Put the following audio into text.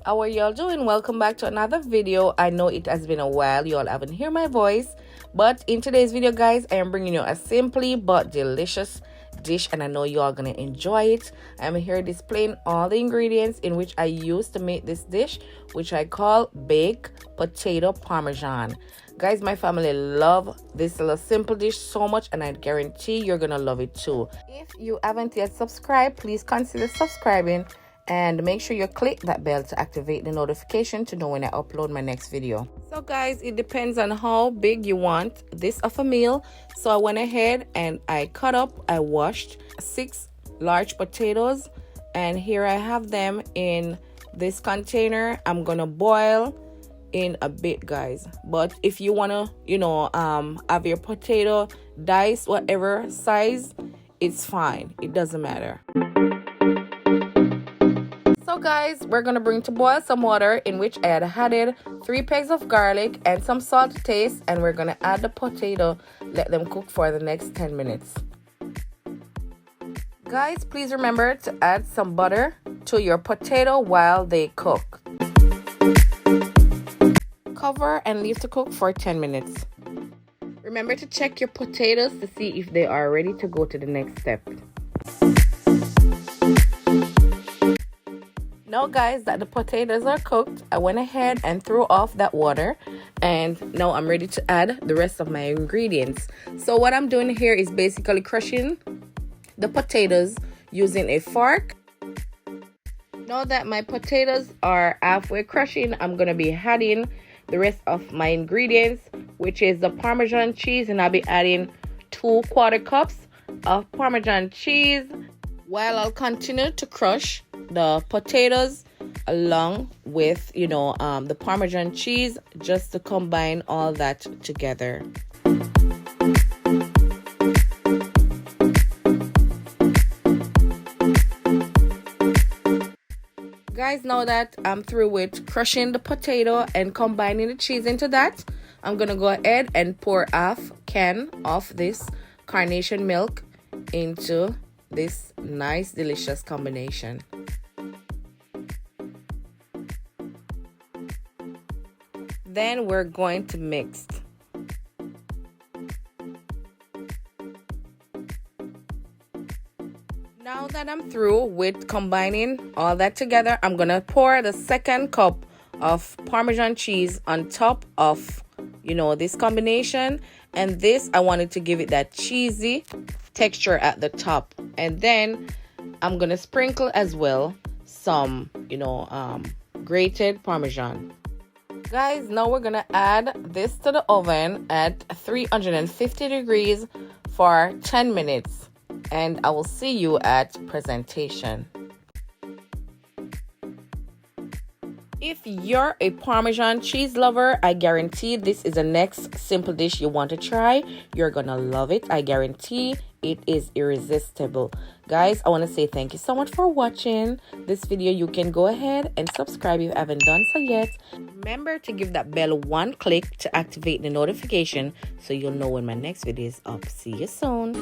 How are y'all doing? Welcome back to another video. I know it has been a while, y'all haven't heard my voice, but in today's video, guys, I am bringing you a simply but delicious dish, and I know you are gonna enjoy it. I'm here displaying all the ingredients in which I used to make this dish, which I call baked potato parmesan. Guys, my family love this little simple dish so much, and I guarantee you're gonna love it too. If you haven't yet subscribed, please consider subscribing and make sure you click that bell to activate the notification to know when I upload my next video. So guys, it depends on how big you want this of a meal. So I went ahead and I washed 6 large potatoes, and here I have them in this container. I'm gonna boil in a bit, guys, but if you want to have your potato diced whatever size, it's fine, it doesn't matter. So guys, we're gonna bring to boil some water in which I had added 3 pegs of garlic and some salt to taste, and we're gonna add the potato, let them cook for the next 10 minutes. Guys, please remember to add some butter to your potato while they cook. Cover and leave to cook for 10 minutes. Remember to check your potatoes to see if they are ready to go to the next step. Now guys, that the potatoes are cooked, I went ahead and threw off that water, and now I'm ready to add the rest of my ingredients. So what I'm doing here is basically crushing the potatoes using a fork. Now that my potatoes are halfway crushing, I'm going to be adding the rest of my ingredients, which is the Parmesan cheese, and I'll be adding 2 quarter cups of Parmesan cheese while I'll continue to crush the potatoes along with the Parmesan cheese, just to combine all that together. Guys, now that I'm through with crushing the potato and combining the cheese into that, I'm gonna go ahead and pour half can of this carnation milk into this nice delicious combination. Then we're going to mix. Now that I'm through with combining all that together, I'm gonna pour the 2nd cup of Parmesan cheese on top of this combination, and this I wanted to give it that cheesy texture at the top. And then I'm gonna sprinkle as well some grated Parmesan. Guys, now we're gonna add this to the oven at 350 degrees for 10 minutes, and I will see you at presentation. If you're a Parmesan cheese lover, I guarantee this is the next simple dish you want to try. You're gonna love it. I guarantee it is irresistible. Guys, I want to say thank you so much for watching this video. You can go ahead and subscribe if you haven't done so yet. Remember to give that bell 1 click to activate the notification so you'll know when my next video is up. See you soon.